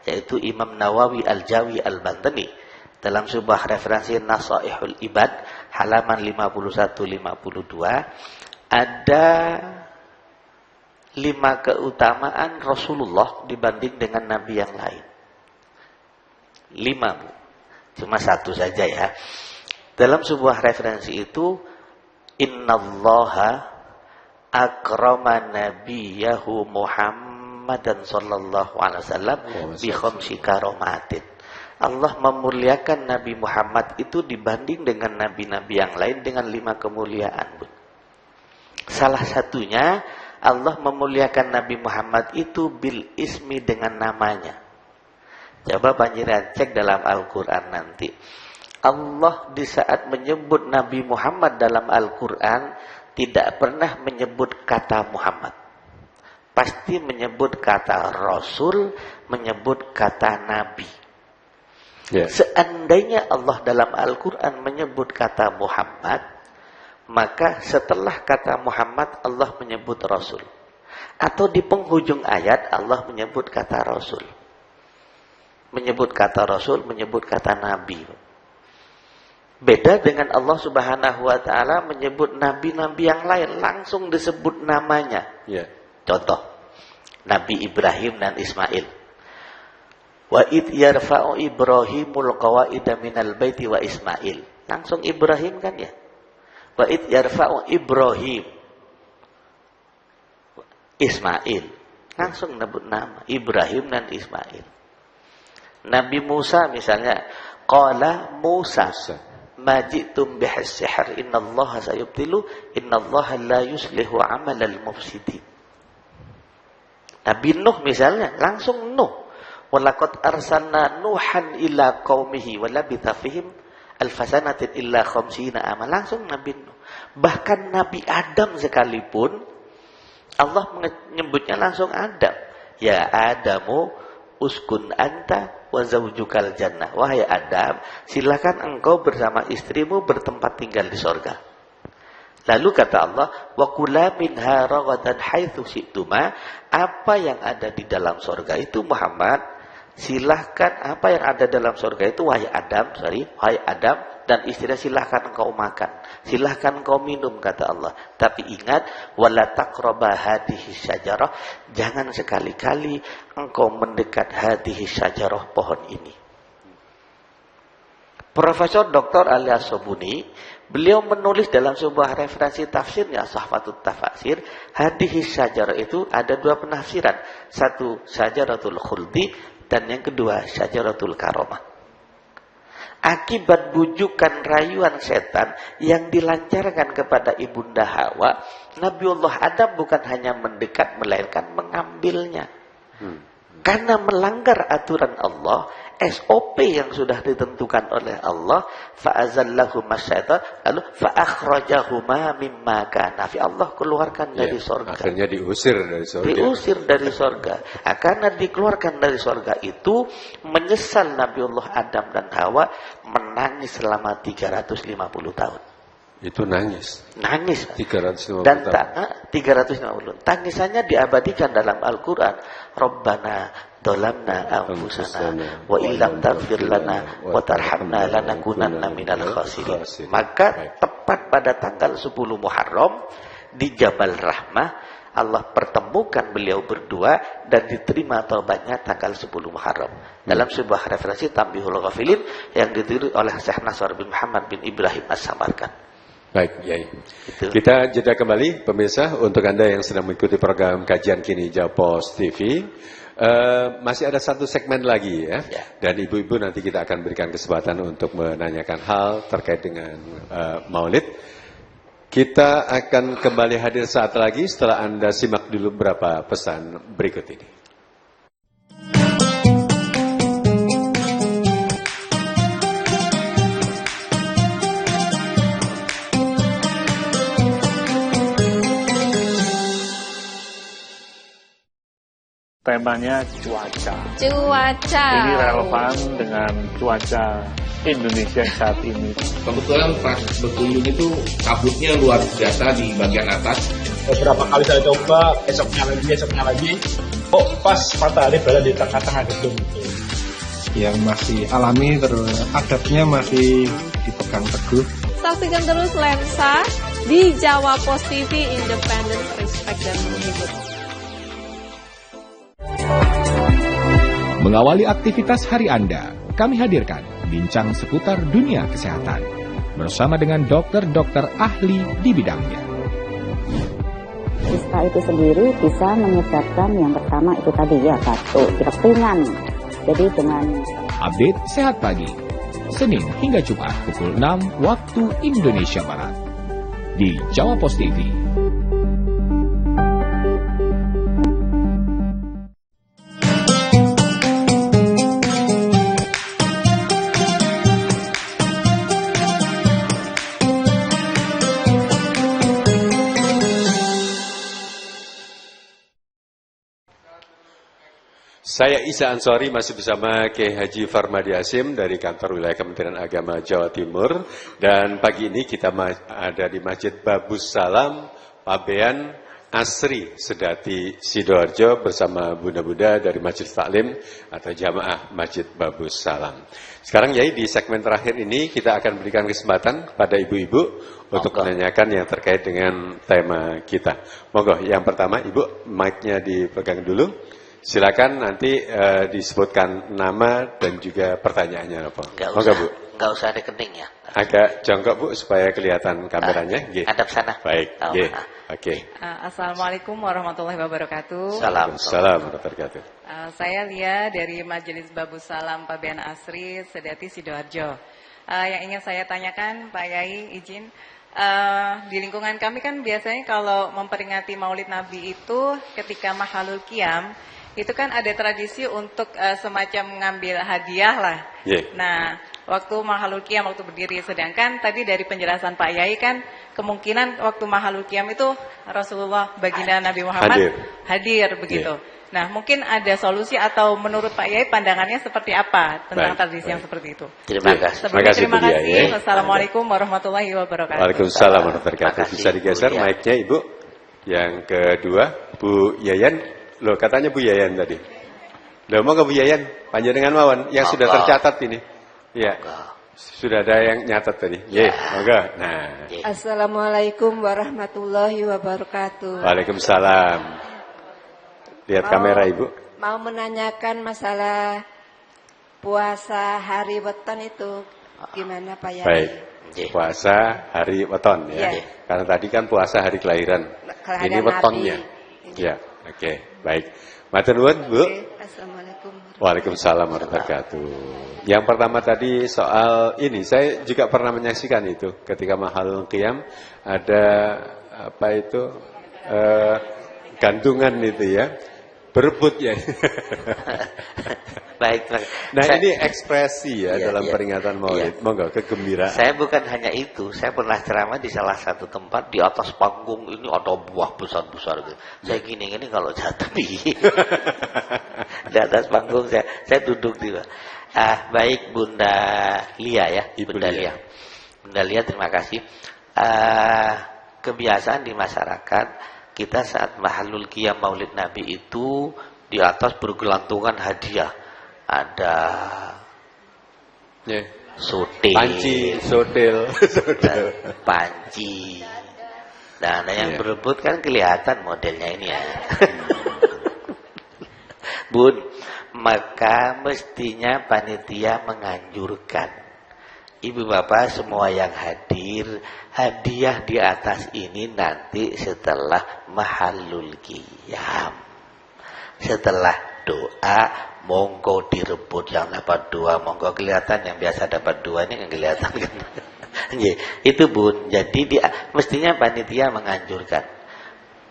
B: yaitu Imam Nawawi Al-Jawi Al-Bantani, dalam sebuah referensi Nasaihul Ibad halaman 51-52 ada 5 keutamaan Rasulullah dibanding dengan Nabi yang lain. 5, Bu. Cuma 1 saja ya. Dalam sebuah referensi itu, innallaha akrama nabiyahu Muhammadan sallallahu alaihi wasallam bi khamsi karomatin. Allah memuliakan Nabi Muhammad itu dibanding dengan nabi-nabi yang lain dengan 5 kemuliaan, Bu. Salah satunya Allah memuliakan Nabi Muhammad itu bil ismi dengan namanya. Coba panjenengan cek dalam Al-Quran nanti. Allah di saat menyebut Nabi Muhammad dalam Al-Quran tidak pernah menyebut kata Muhammad. Pasti menyebut kata Rasul, menyebut kata Nabi. Seandainya Allah dalam Al-Quran menyebut kata Muhammad, Maka setelah kata Muhammad Allah menyebut Rasul. Atau di penghujung ayat Allah menyebut kata Rasul. Menyebut kata Rasul, menyebut kata Nabi. Beda dengan Allah Subhanahu wa ta'ala menyebut nabi-nabi yang lain. Langsung disebut namanya. Contoh. Nabi Ibrahim dan Ismail. Wa id yarfa'u Ibrahimul qawaida minal baiti wa Ismail. Langsung Ibrahim kan ya? Wa id yarfa'u Ibrahim Ismail. Langsung nyebut nama Ibrahim dan Ismail. Nabi Musa misalnya, qala Musa ma ji'tum bihis sihr innallaha sayubtilu innallaha la yuslihu amalal mufsidin. Nabi Nuh misalnya, langsung Nuh. Walaqad arsalna Nuhan ila qaumihi wa labitha fihim alfasanatin illa khamsina amal. Langsung Nabi Nuh. Bahkan Nabi Adam sekalipun Allah menyebutnya langsung Adam. Ya Adamu uskun anta wa zawjukal jannah. Wahai Adam, silakan engkau bersama istrimu bertempat tinggal di sorga. Lalu kata Allah, wa kula minha ragadan haitsu syi'tuma. Apa yang ada di dalam sorga itu Muhammad, silahkan apa yang ada dalam sorga itu wahai Adam dan istrinya silahkan engkau makan, silahkan engkau minum kata Allah. Tapi ingat, wala taqraba hadhihi syajarah, jangan sekali-kali engkau mendekat hadhihi syajarah, pohon ini. Profesor Dr. Ali As-Sobuni, beliau menulis dalam sebuah referensi tafsirnya Sahfatut Tafasir, hadhihi syajarah itu ada dua penafsiran. Satu syajaratul khuldi dan yang kedua syajaratul karomah. Akibat bujukan rayuan setan yang dilancarkan kepada Ibunda Hawa, Nabiullah Adam bukan hanya mendekat melainkan mengambilnya. Karena melanggar aturan Allah, SOP yang sudah ditentukan oleh Allah, fa'azallahuma syaitan, lalu fa'akhrajahuma mimma kana fi. Allah keluarkan dari sorga.
A: Akhirnya diusir dari sorga.
B: Diusir dari sorga. Karena dikeluarkan dari sorga itu, menyesal Nabiullah Adam dan Hawa menangis selama 350 tahun.
A: Itu nangis.
B: Nangis.
A: 350
B: dan
A: tahun.
B: 350. Tangisannya diabadikan dalam Al-Quran. Rabbana dolamna anfusana wa illam taghfir lana wa tarhamna lanakunanna minal khasirin. Maka tepat pada tanggal 10 Muharram di Jabal Rahmah, Allah pertemukan beliau berdua dan diterima taubatnya tanggal 10 Muharram. Dalam sebuah referensi Tambihul Ghafilin yang ditulis oleh Syekh Nasr bin Muhammad bin Ibrahim As-Samarkand.
A: Baik, Yai. Kita jeda kembali, pemirsa, untuk Anda yang sedang mengikuti program Kajian Kini Japos TV. Masih ada satu segmen lagi ya. Dan ibu-ibu nanti kita akan berikan kesempatan untuk menanyakan hal terkait dengan Maulid. Kita akan kembali hadir saat lagi setelah Anda simak dulu beberapa pesan berikut ini.
E: Temanya cuaca.
F: Cuaca.
E: Ini relevan dengan cuaca Indonesia saat ini.
H: Kebetulan pas berkunjung itu kabutnya luar biasa di bagian atas.
I: Beberapa kali saya coba, esoknya lagi. Oh, pas matahari berada di tengah-tengah gedung itu.
J: Yang masih alami, terus adabnya masih dipegang teguh.
F: Saksikan terus Lensa di Jawa Post TV, independen, respect, dan menghibur.
C: Mengawali aktivitas hari Anda, kami hadirkan bincang seputar dunia kesehatan bersama dengan dokter-dokter ahli di bidangnya.
D: Ispa itu sendiri bisa menyebabkan yang pertama itu tadi ya, batuk, pilek ringan. Jadi dengan
C: update Sehat Pagi, Senin hingga Jumat pukul 6 waktu Indonesia Barat di Jawa Post TV.
A: Saya Isa Ansori masih bersama Kiai Haji Farmadi Hasim dari kantor wilayah Kementerian Agama Jawa Timur. Dan pagi ini kita ada di Masjid Babus Salam, Pabean Asri, Sedati, Sidoarjo bersama Bunda-Bunda dari Masjid Taklim atau Jamaah Masjid Babus Salam. Sekarang Yai di segmen terakhir ini kita akan berikan kesempatan kepada ibu-ibu untuk menanyakan yang terkait dengan tema kita. Monggo, yang pertama Ibu, mic-nya dipegang dulu. Silakan nanti disebutkan nama dan juga pertanyaannya apa. Monggo Bu.
B: Enggak usah rekening ya.
A: Agak jongkok Bu supaya kelihatan kameranya.
B: Hadap sana.
A: Baik. Oke.
N: Assalamualaikum warahmatullahi wabarakatuh.
A: Waalaikumsalam warahmatullahi wabarakatuh.
N: Saya Lia dari Majelis Babus Salam Pabean Asri, Sedati, Sidoarjo. Yang ingin saya tanyakan Pak Yai, izin. Di lingkungan kami kan biasanya kalau memperingati Maulid Nabi itu ketika Mahalul Qiyam itu kan ada tradisi untuk semacam mengambil hadiah lah. Nah, waktu Mahalul Qiyam waktu berdiri, sedangkan tadi dari penjelasan Pak Yai kan kemungkinan waktu Mahalul Qiyam itu Rasulullah baginda Nabi Muhammad hadir begitu. Nah, mungkin ada solusi atau menurut Pak Yai pandangannya seperti apa tentang tradisi yang seperti itu?
B: Terima kasih.
N: Terima kasih. Wassalamualaikum warahmatullahi wabarakatuh.
A: Waalaikumsalam warahmatullahi wabarakatuh. Bisa digeser mic-nya Ibu. Yang kedua, Bu Yayan. Loh, katanya Bu Yayan tadi. Loh, mau ke Bu Yayan? Panjenengan mawon yang sudah tercatat ini. Iya. Sudah ada yang nyatat tadi. Monggo. Nah.
O: Assalamualaikum warahmatullahi wabarakatuh.
A: Waalaikumsalam. Lihat kamera Ibu.
O: Mau menanyakan masalah puasa hari weton itu gimana Pak Yai?
A: Baik. Puasa hari weton ya. Karena tadi kan puasa hari kelahiran. Ini wetonnya. Ya. Oke, baik. Matur nuwun, Bu.
O: Assalamualaikum.
A: Waalaikumsalam warahmatullahi wabarakatuh. Yang pertama tadi soal ini, saya juga pernah menyaksikan itu ketika Mahalul Qiyam ada apa itu gantungan itu ya, berebut ya.
B: Baik.
A: Nah ini ekspresi ya dalam peringatan Maulid. Monggo, kegembiraan.
B: Saya bukan hanya itu, saya pernah ceramah di salah satu tempat di atas panggung ini ada buah besar-besar gitu. Saya gini-gini kalau jatuh di atas panggung saya duduk di bawah. Baik Bunda Lia ya, Bunda Lia. Bunda Lia terima kasih. Kebiasaan di masyarakat kita saat Mahalul Qiyam Maulid Nabi itu di atas bergelantungan hadiah. Ada sotil,
A: panci, sotil,
B: panci. Nah, yang berebut kan kelihatan modelnya ini ya. Bun, maka mestinya panitia menganjurkan ibu bapak semua yang hadir, hadiah di atas ini nanti setelah Mahalul Qiyam. Setelah doa monggo direbut, yang dapat dua monggo kelihatan, yang biasa dapat dua ini yang kelihatan kan. Itu Bun. Jadi mestinya panitia menganjurkan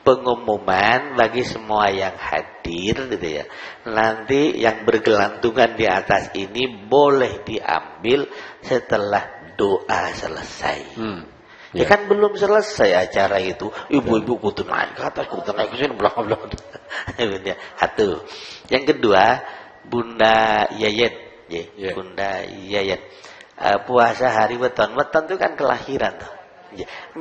B: pengumuman bagi semua yang hadir gitu ya. Nanti yang bergelantungan di atas ini boleh diambil setelah doa selesai. Ya kan belum selesai acara itu, ibu-ibu kudu naik ke atas, kudu naik ke sini, belakang-belakang. Satu. Yang kedua, Bunda Yayen, Bunda Yayen. Puasa hari weton. Weton itu kan kelahiran tuh.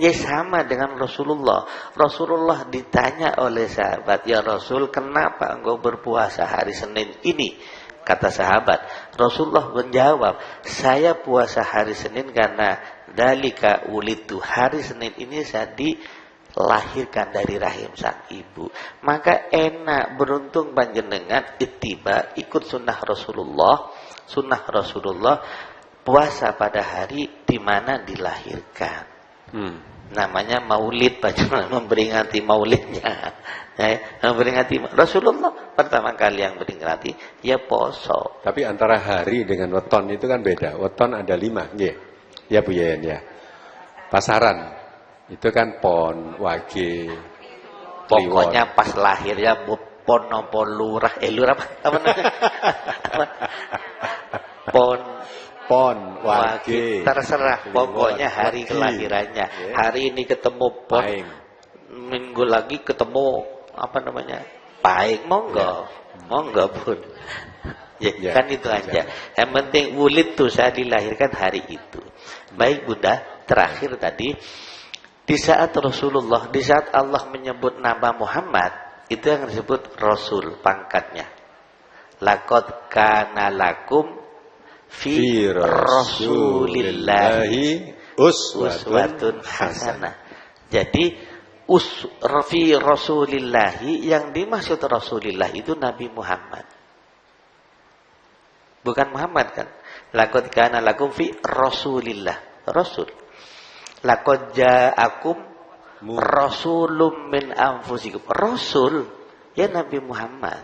B: Ya sama dengan Rasulullah. Rasulullah ditanya oleh sahabat, "Ya Rasul, kenapa engkau berpuasa hari Senin ini?" Kata sahabat, Rasulullah menjawab, "Saya puasa hari Senin karena dalika ulitu, hari Senin ini saya dilahirkan dari rahim sang ibu. Maka enak, beruntung panjenengan ittiba, ikut sunnah Rasulullah, puasa pada hari di mana dilahirkan." Namanya maulid, panjenengan memperingati maulidnya. Memperingati Rasulullah pertama kali yang memperingati ya poso.
A: Tapi antara hari dengan weton itu kan beda. Weton ada 5, ya Bu Yayan ya. Pasaran itu kan pon, wage,
B: pokoknya pas lahirnya pon nopo lurah, lurah apa namanya? Pon, wage, terserah. Pokoknya hari kelahirannya. Hari ini ketemu pon, minggu lagi ketemu apa namanya? Paing, monggo. Monggo pun. Ya, kan itu aja. Yang penting wulid tuh saya dilahirkan hari itu. Baik Bunda, terakhir tadi di saat Rasulullah, di saat Allah menyebut nama Muhammad, itu yang disebut Rasul pangkatnya. Laqad kana lakum fi Rasulillahi uswatun hasanah. Jadi fi Rasulillahi, yang dimaksud Rasulillah itu Nabi Muhammad. Bukan Muhammad kan? Laqad kana lakum fi Rasulillah, Rasul. Laqad ja'akum rasulun min anfusikum. Rasul ya Nabi Muhammad.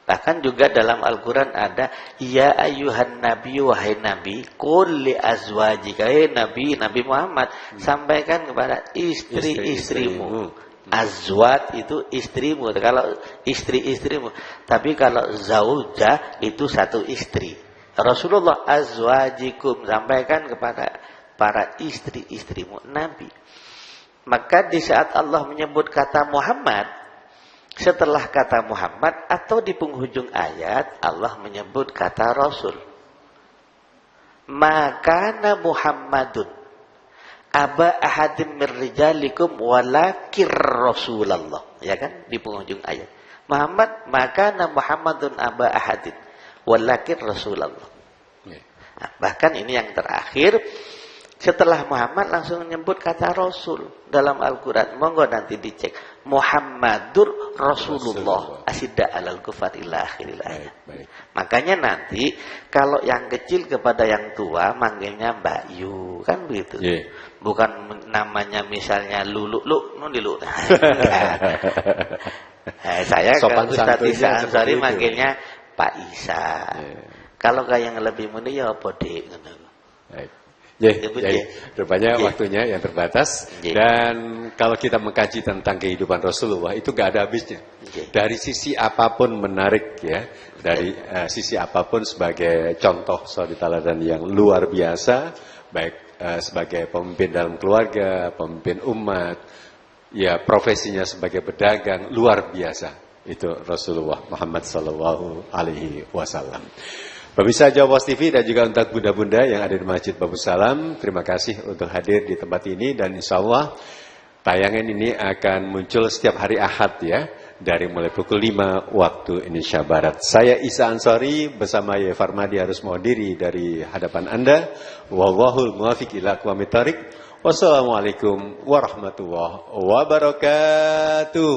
B: Bahkan juga dalam Al-Quran ada, ya ayuhan nabi, wahai nabi, qul li azwajika, Nabi Muhammad, sampaikan kepada istri-istrimu. Azwat itu istrimu, kalau istri-istrimu. Tapi kalau zaujah itu satu istri. Rasulullah azwajikum, sampaikan kepada para istri-istrimu, Nabi. Maka di saat Allah menyebut kata Muhammad, setelah kata Muhammad atau di penghujung ayat Allah menyebut kata Rasul. Makana Muhammadun aba ahadim min rijalikum walakir Rasulullah. Ya kan? Di penghujung ayat. Muhammad, makana Muhammadun aba ahadin walakir Rasulullah. Nah, bahkan ini yang terakhir, setelah Muhammad langsung menyebut kata Rasul dalam Al-Quran. Monggo nanti dicek. Muhammadur Rasulullah asyidda alal kufar ila akhiril ayat. Makanya nanti kalau yang kecil kepada yang tua manggilnya Mbak Yu, kan begitu. Bukan namanya misalnya Lulu, saya ke Ustaz Isa Ansari manggilnya Pak Isa. Kalau kayak yang lebih muda ya apa Dek.
A: Rupanya waktunya yang terbatas. Dan kalau kita mengkaji tentang kehidupan Rasulullah itu gak ada habisnya. Dari sisi apapun menarik ya, dari sisi apapun sebagai contoh suri teladan yang luar biasa, baik sebagai pemimpin dalam keluarga, pemimpin umat, ya profesinya sebagai pedagang, luar biasa. Itu Rasulullah Muhammad sallallahu alaihi wasallam. Pemirsa Jawa Pos TV dan juga untuk bunda-bunda yang ada di Masjid Babus Salam, terima kasih untuk hadir di tempat ini, dan insya Allah tayangan ini akan muncul setiap hari Ahad ya, dari mulai pukul 5 waktu Indonesia Barat. Saya Isa Ansari bersama Ye Farmadi harus mohon diri dari hadapan Anda. Wallahul muwaffiq ila aqwamit thoriq. Wassalamualaikum warahmatullahi wabarakatuh.